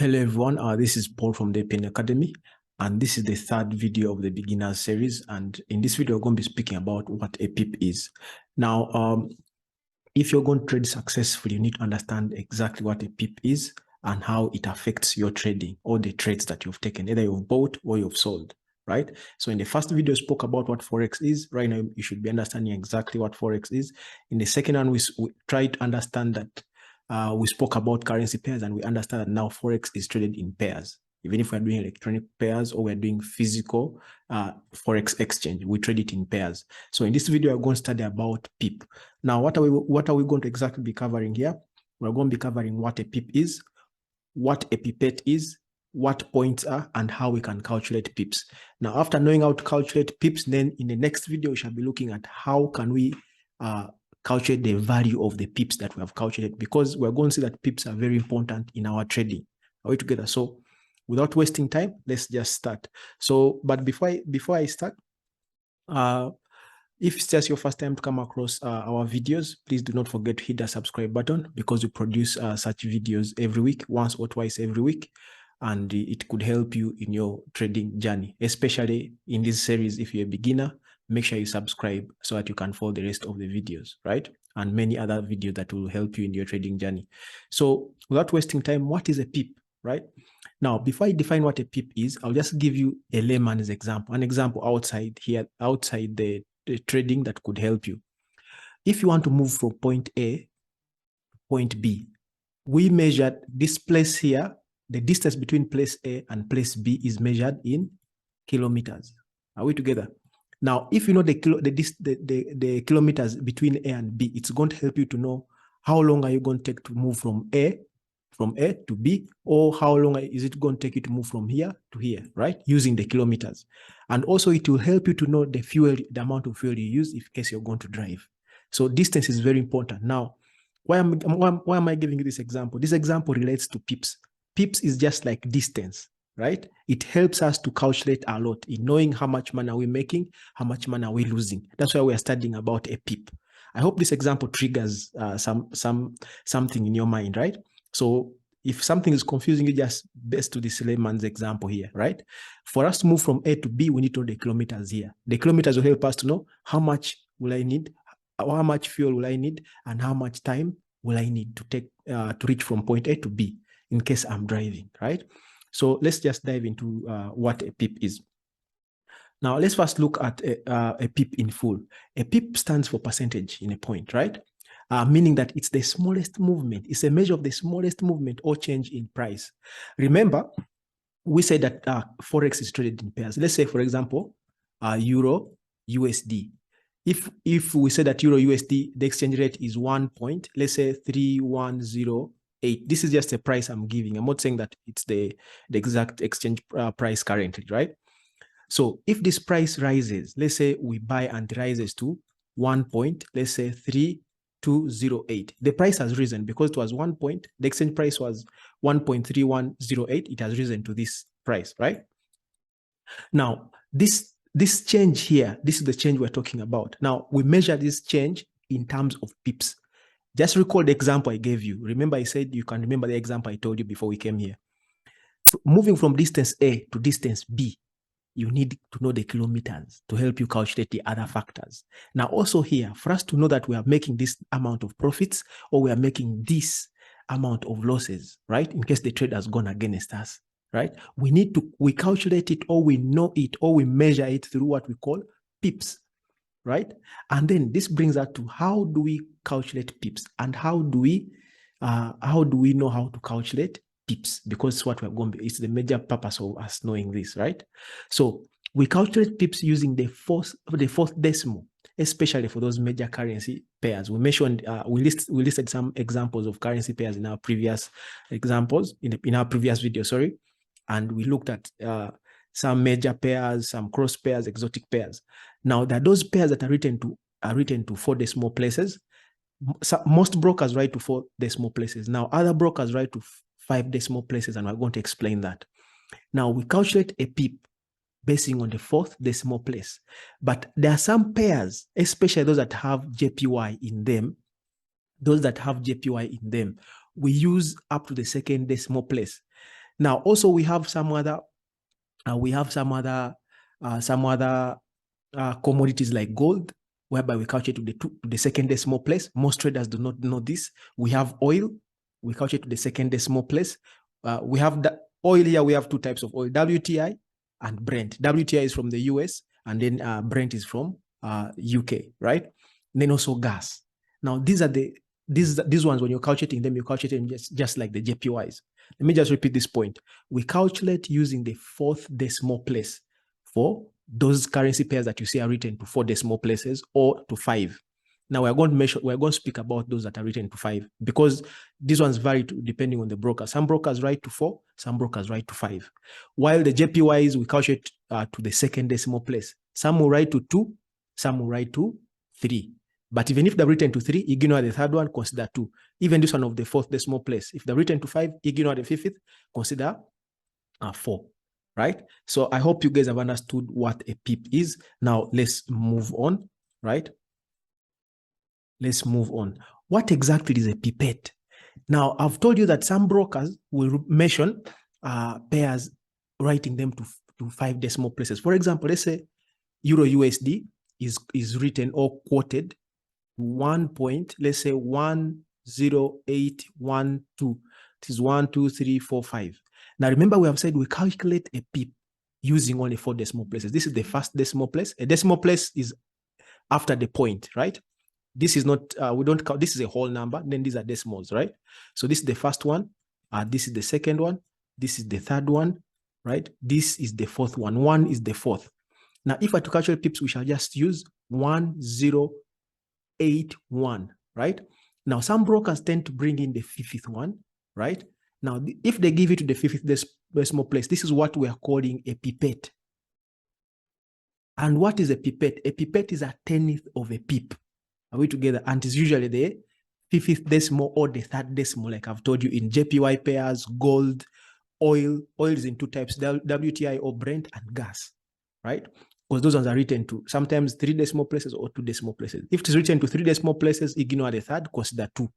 Hello everyone, this is Paul from the Penny Academy, and this is the third video of the beginners series. And in this video, we're going to be speaking about what a pip is. Now, if you're going to trade successfully, you need to understand exactly what a pip is and how it affects your trading or the trades that you've taken, either you've bought or you've sold, right? So in the first video, I spoke about what Forex is. Right now, you should be understanding exactly what Forex is. In the second one, we try to understand that we spoke about currency pairs, and we understand that now Forex is traded in pairs. Even if we're doing electronic pairs or we're doing physical Forex exchange, we trade it in pairs. So in this video, we're going to study about pip. Now, what are we going to exactly be covering here? We're going to be covering what a pip is, what a pipette is, what points are, and how we can calculate pips. Now, after knowing how to calculate pips, then in the next video, we shall be looking at how can we calculate the value of the pips that we have calculated, because we're going to see that pips are very important in our trading. Are we together? So without wasting time, let's just start. So, but before I start, if it's just your first time to come across our videos, please do not forget to hit the subscribe button, because we produce such videos every week, once or twice every week, and it could help you in your trading journey, especially in this series. If you're a beginner, make sure you subscribe so that you can follow the rest of the videos, right? And many other videos that will help you in your trading journey. So without wasting time, what is a pip, right? Now, before I define what a pip is, I'll just give you a layman's example, an example outside the trading that could help you. If you want to move from point A to point B, we measured this place here. The distance between place A and place B is measured in kilometers. Are we together? Now, if you know the kilometers between A and B, it's going to help you to know how long are you going to take to move from A to B, or how long is it going to take you to move from here to here, right? Using the kilometers. And also it will help you to know the amount of fuel you use in case you're going to drive. So distance is very important. Now, why am I giving you this example? This example relates to pips. Pips is just like distance, right? It helps us to calculate a lot in knowing how much money are we making, how much money are we losing. That's why we are studying about a pip. I hope this example triggers something in your mind, right? So if something is confusing you, just best to this layman's example here, right? For us to move from A to B, we need to know the kilometers here. The kilometers will help us to know how much will I need, how much fuel will I need, and how much time will I need to take to reach from point A to B in case I'm driving, right? So let's just dive into what a pip is. Now, let's first look at a pip in full. A pip stands for percentage in a point, right? Meaning that it's the smallest movement. It's a measure of the smallest movement or change in price. Remember, we said that Forex is traded in pairs. Let's say, for example, Euro USD. If we say that Euro USD, the exchange rate is 1 point, let's say 3108. This is just a price I'm giving. I'm not saying that it's the exact exchange price currently, right? So if this price rises, let's say we buy and it rises to 1 point, let's say 3208. The price has risen because it was 1 point. The exchange price was 1.3108. It has risen to this price, right? Now, this change here, this is the change we're talking about. Now, we measure this change in terms of pips. Just recall the example I gave you. Remember, I said you can remember the example I told you before we came here. Moving from distance A to distance B, you need to know the kilometers to help you calculate the other factors. Now, also here, for us to know that we are making this amount of profits or we are making this amount of losses, right? In case the trade has gone against us, right? We calculate it, or we know it, or we measure it through what we call pips, right? And then this brings us to how do we calculate pips, and how do we know how to calculate pips, because what we're going to, it's the major purpose of us knowing this, right? So we calculate pips using the fourth decimal, especially for those major currency pairs. We mentioned we listed some examples of currency pairs in our previous examples in our previous video, sorry, and we looked at some major pairs, some cross pairs, exotic pairs. Now, there are those pairs that are written to 4 decimal places. Most brokers write to 4 decimal places. Now, other brokers write to 5 decimal places, and we're going to explain that. Now, we calculate a pip basing on the 4th decimal place. But there are some pairs, especially those that have JPY in them, we use up to the 2nd decimal place. Now, also we have some other commodities like gold, whereby we calculate to the second decimal place. Most traders do not know this. We have oil, we calculate to the second decimal place. We have the oil here. We have two types of oil: WTI and Brent. WTI is from the US, and then Brent is from UK, right? And then also gas. Now these ones, when you're calculating them, you're calculating just like the JPYs. Let me just repeat this point. We calculate using the fourth decimal place for those currency pairs that you see are written to 4 decimal places or to 5. Now we're going to speak about those that are written to 5, because these ones vary depending on the broker. Some brokers write to 4, some brokers write to 5. While the JPYs, we calculate to the second decimal place. Some will write to 2, some will write to 3. But even if they're written to 3, ignore the third one, consider 2. Even this one of the fourth decimal place, if they're written to 5, ignore the fifth, consider 4. Right? So I hope you guys have understood what a pip is. Now let's move on, right? Let's move on. What exactly is a pipette? Now, I've told you that some brokers will mention pairs writing them to 5 decimal places. For example, let's say Euro USD is written or quoted 1 point, let's say 10812. It is 1, 2, 3, 4, 5. Now remember, we have said we calculate a pip using only 4 decimal places. This is the first decimal place. A decimal place is after the point, right? This is not, we don't count, this is a whole number, then these are decimals, right? So this is the first one, this is the second one, this is the third one, right? This is the fourth one, 1 is the fourth. Now, if I to calculate pips, we shall just use 1081, right? Now, some brokers tend to bring in the fifth one, right? Now, if they give it to the fifth decimal place, this is what we are calling a pipette. And what is a pipette? A pipette is a 10th of a pip. Are we together? And it's usually the 5th decimal or the 3rd decimal, like I've told you in JPY pairs, gold, oil. Oil is in 2 types, WTI or Brent, and gas, right? Because those ones are written to sometimes 3 decimal places or 2 decimal places. If it's written to 3 decimal places, ignore the 3rd, consider 2.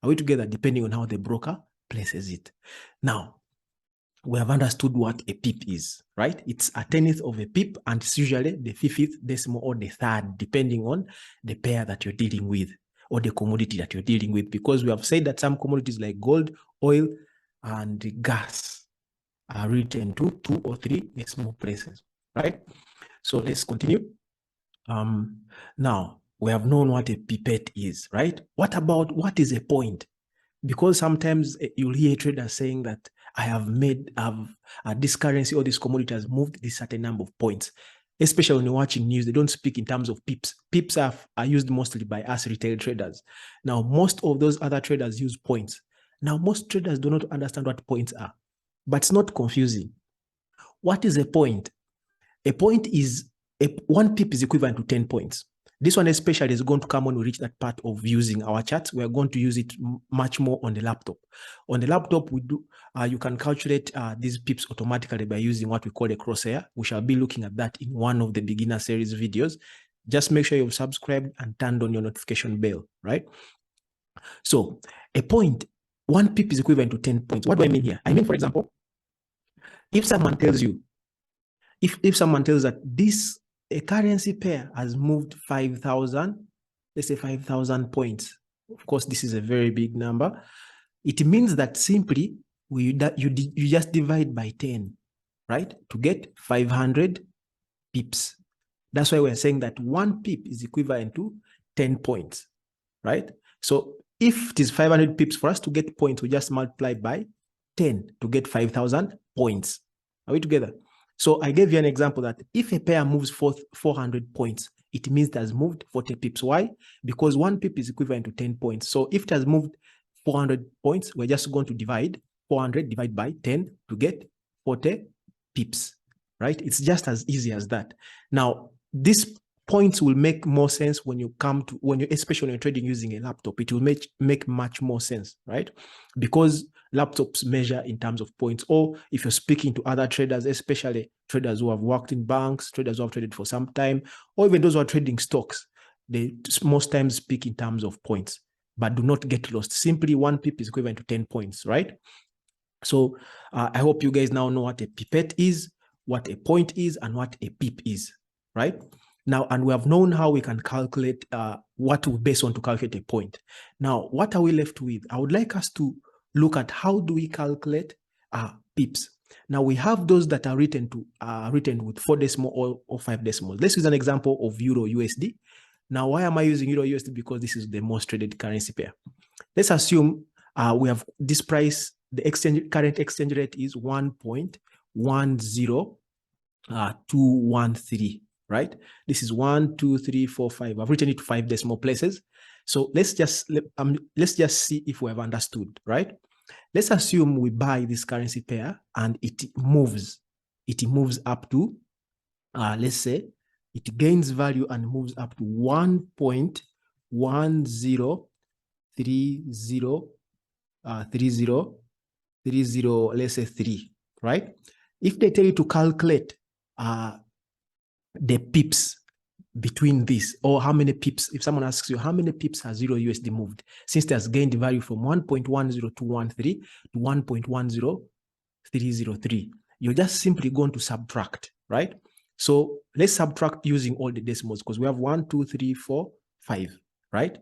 Are we together? Depending on how the broker places it. Now, we have understood what a pip is, right? It's a 10th of a pip, and it's usually the 5th decimal or the 3rd, depending on the pair that you're dealing with or the commodity that you're dealing with, because we have said that some commodities like gold, oil, and gas are written to 2 or 3 decimal places, right? So let's continue. Now, we have known what a pipette is, right? What is a point? Because sometimes you'll hear traders saying that this currency or this commodity has moved this certain number of points. Especially when you're watching news, they don't speak in terms of pips. Pips are used mostly by us retail traders. Now, most of those other traders use points. Now, most traders do not understand what points are, but it's not confusing. What is a point? A point is, 1 pip is equivalent to 10 points. This one especially is going to come when we reach that part of using our charts. We're going to use it much more on the laptop. On the laptop, you can calculate these pips automatically by using what we call a crosshair. We shall be looking at that in one of the beginner series videos. Just make sure you've subscribed and turned on your notification bell, right? So a point, 1 pip is equivalent to 10 points. What do I mean here? I mean, for example, if someone tells you, if someone tells that a currency pair has moved 5,000, let's say 5,000 points. Of course, this is a very big number. It means that simply you just divide by 10, right, to get 500 pips. That's why we're saying that 1 pip is equivalent to 10 points, right? So if it is 500 pips, for us to get points, we just multiply by 10 to get 5,000 points. Are we together? So I gave you an example that if a pair moves 400 points, it means it has moved 40 pips. Why? Because 1 pip is equivalent to 10 points. So if it has moved 400 points, we're just going to divide 400 by 10 to get 40 pips, right? It's just as easy as that. Now, these points will make more sense when you especially when you're trading using a laptop. It will make much more sense, right? Because laptops measure in terms of points. Or if you're speaking to other traders, especially traders who have worked in banks, traders who have traded for some time, or even those who are trading stocks, they most times speak in terms of points. But do not get lost. Simply 1 pip is equivalent to 10 points, right? So I hope you guys now know what a pipette is, what a point is, and what a pip is, right? Now, and we have known how we can calculate what we base on to calculate a point. Now, what are we left with? I would like us to look at how do we calculate pips. Now, we have those that are written with 4 decimal or 5 decimals. Let's use an example of Euro USD. Now, why am I using Euro USD? Because this is the most traded currency pair. Let's assume we have this price, the current exchange rate is 1.10213, right? This is 1, 2, 3, 4, 5. I've written it to 5 decimal places. So let's just see if we have understood, right? Let's assume we buy this currency pair and it moves up to, let's say, it gains value and moves up to 1.1030 let's say 3, right? If they tell you to calculate the pips between this, or how many pips, if someone asks you how many pips has Euro USD moved since it has gained value from 1.10213 to 1.10303, you're just simply going to subtract, right? So let's subtract using all the decimals because we have 1, 2, 3, 4, 5, right?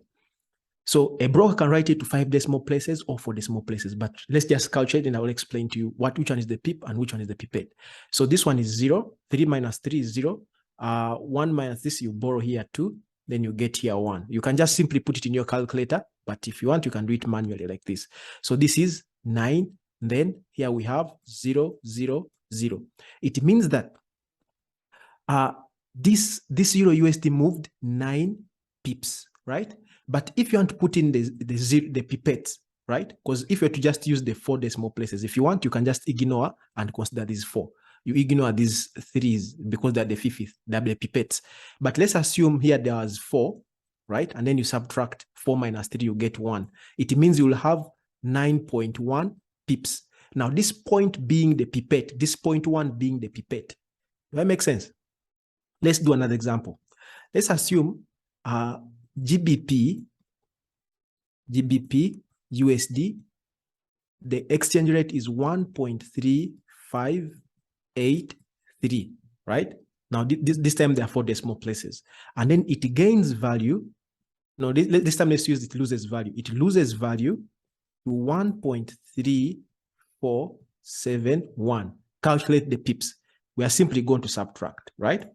So a broker can write it to 5 decimal places or 4 decimal places, but let's just calculate and I will explain to you which one is the pip and which one is the pipette. So this one is 0, 3 minus 3 is 0, 1 minus this, you borrow here 2, then you get here 1. You can just simply put it in your calculator, but if you want, you can do it manually like this. So this is 9, then here we have 0, 0, 0. It means that this Euro USD moved 9 pips, right? But if you want to put in the pipettes, right? Because if you were to just use the 4 decimal places, if you want, you can just ignore and consider these 4. You ignore these 3s because they're the fifth, they're the pipettes. But let's assume here there was 4, right? And then you subtract 4 minus 3, you get 1. It means you will have 9.1 pips. Now, this point being the pipette, this 0.1 being the pipette. Does that make sense? Let's do another example. Let's assume GBP USD, the exchange rate is 1.3583, right? Now, this time there are 4 decimal places. And then it gains value. No, this time let's use it loses value. It loses value to 1.3471. Calculate the pips. We are simply going to subtract, right?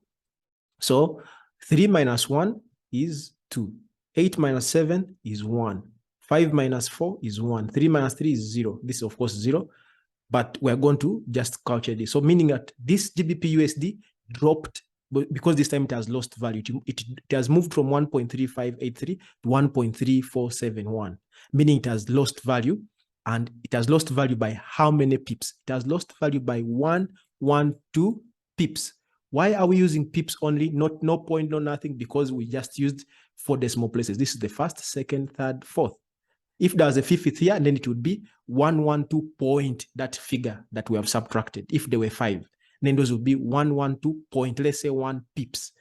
So 3 minus 1 is 2. 8 minus 7 is 1. 5 minus 4 is 1. 3 minus 3 is 0. This is, of course, 0. But we're going to just calculate this. So meaning that this GBP USD dropped, because this time it has lost value. It has moved from 1.3583 to 1.3471, meaning it has lost value. And it has lost value by how many pips? It has lost value by 112 pips. Why are we using pips only? No point, no nothing, because we just used 4 decimal places. This is the first, second, third, fourth. If there was a fifth here, then it would be 112 point, that figure that we have subtracted. If there were 5, then those would be 112 point, let's say 1 pips.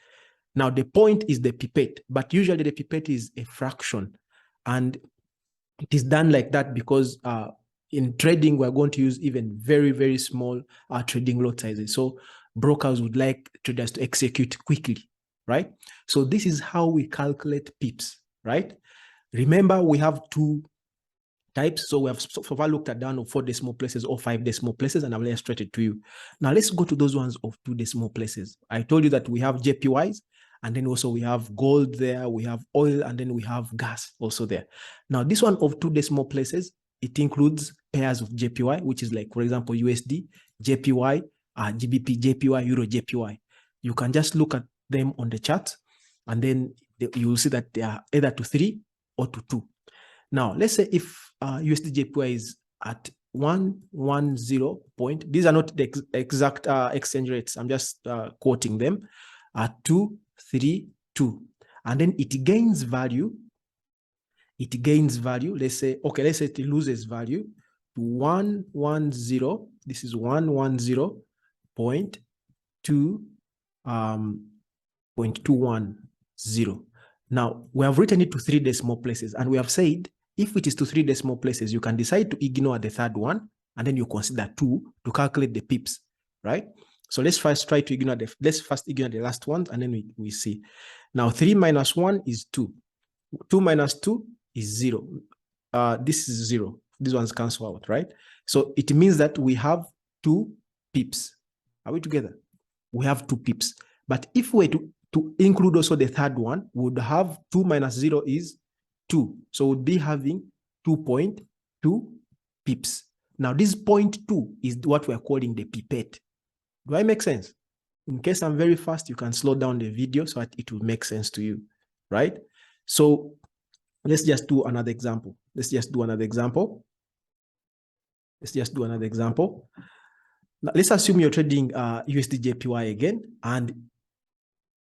Now the point is the pipette, but usually the pipette is a fraction. And it is done like that because in trading, we're going to use even very, very small trading lot sizes. So brokers would like traders to execute quickly, right? So this is how we calculate pips, right? Remember, we have 2 types. So we have so far looked at down of 4 decimal places or 5 decimal places, and I've illustrated to you. Now let's go to those ones of 2 decimal places. I told you that we have JPYs, and then also we have gold there, we have oil, and then we have gas also there. Now this one of 2 decimal places, it includes pairs of JPY, which is like, for example, USD, JPY, GBP, JPY, Euro, JPY. You can just look at them on the chart, and then you will see that they are either to 3 or to 2. Now, let's say if USD JPY is at 110 point, these are not the exact exchange rates, I'm just quoting them, 232, and then it gains value. Let's say, okay, let's say it loses value to 110. This is 110.210. Now, we have written it to 3 decimal places, and we have said if it is to 3 decimal places, you can decide to ignore the third one, and then you consider 2 to calculate the pips, right? So let's first try to ignore let's first ignore the last ones, and then we see. Now 3 minus 1 is 2. 2 minus 2 is 0. This is 0. These ones cancel out, right? So it means that we have 2 pips. Are we together? We have 2 pips. But if we were to include also the third one, we would have 2 minus 0 is 2. So we'd be having 2.2 pips. Now this 0.2 is what we're calling the pipette. Do I make sense? In case I'm very fast, you can slow down the video so that it will make sense to you, right? So let's just do another example. Let's just do another example. Now, let's assume you're trading USD JPY again, and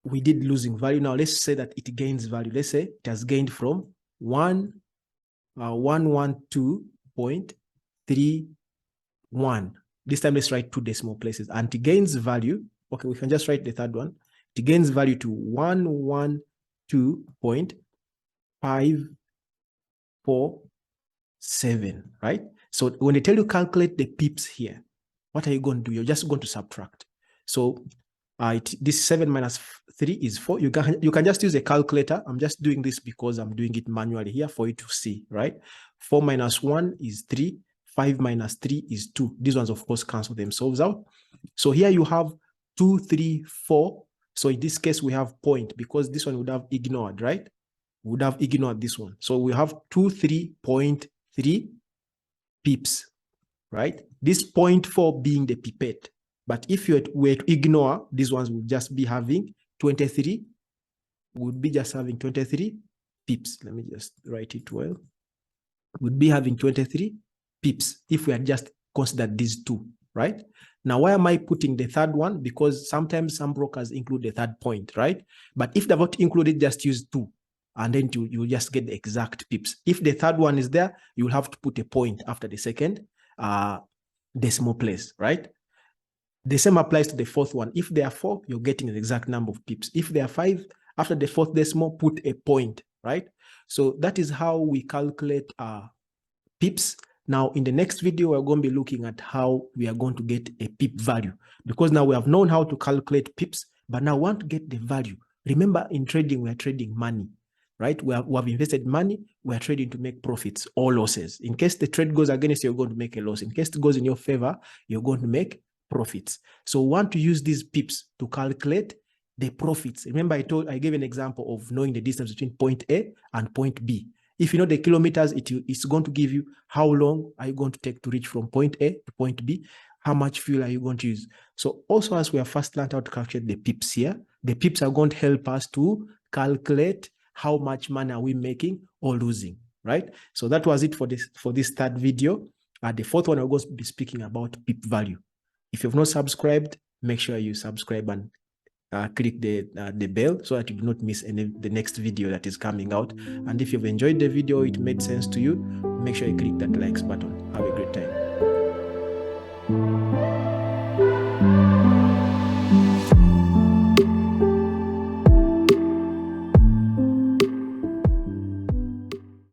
we did losing value. Now let's say that it gains value. Let's say it has gained from 112.31. This time let's write 2 decimal places, and it gains value. Okay, we can just write the third one. It gains value to 112.547, right? So when they tell you calculate the pips here, what are you going to do? You're just going to subtract. So this 7 minus 3 is 4. You can just use a calculator. I'm just doing this because I'm doing it manually here for you to see, right? 4 minus 1 is 3. 5 minus 3 is 2. These ones, of course, cancel themselves out. So here you have 2, 3, 4. So in this case, we have point, because this one would have ignored, right? Would have ignored this one. So we have 23.3 pips, right? This 0.4 being the pipette. But if you were to ignore, these ones would just be having 23, would be just having 23 pips. Let me just write it well. Would be having 23 pips if we had just considered these 2, right? Now, why am I putting the third one? Because sometimes some brokers include the third point, right? But if they've not included, just use 2, and then you'll just get the exact pips. If the third one is there, you'll have to put a point after the second decimal place, right? The same applies to the fourth one. If there are 4, you're getting the exact number of pips. If there are 5, after the fourth decimal, put a point, right? So that is how we calculate pips. Now, in the next video, we're going to be looking at how we are going to get a pip value, because now we have known how to calculate pips, but now we want to get the value. Remember, in trading, we are trading money, right? We have invested money. We are trading to make profits or losses. In case the trade goes against you, you're going to make a loss. In case it goes in your favor, you're going to make profits. So we want to use these pips to calculate the profits. Remember, I gave an example of knowing the distance between point A and point B. If you know the kilometers, it's going to give you how long are you going to take to reach from point A to point B, how much fuel are you going to use. So also, as we have first learned how to calculate the pips here, the pips are going to help us to calculate how much money are we making or losing, right? So that was it for this third video. The fourth one, I'm going to be speaking about pip value. If you've not subscribed, make sure you subscribe and click the bell so that you do not miss the next video that is coming out. And if you've enjoyed the video, it made sense to you, make sure you click that likes button. Have a great time.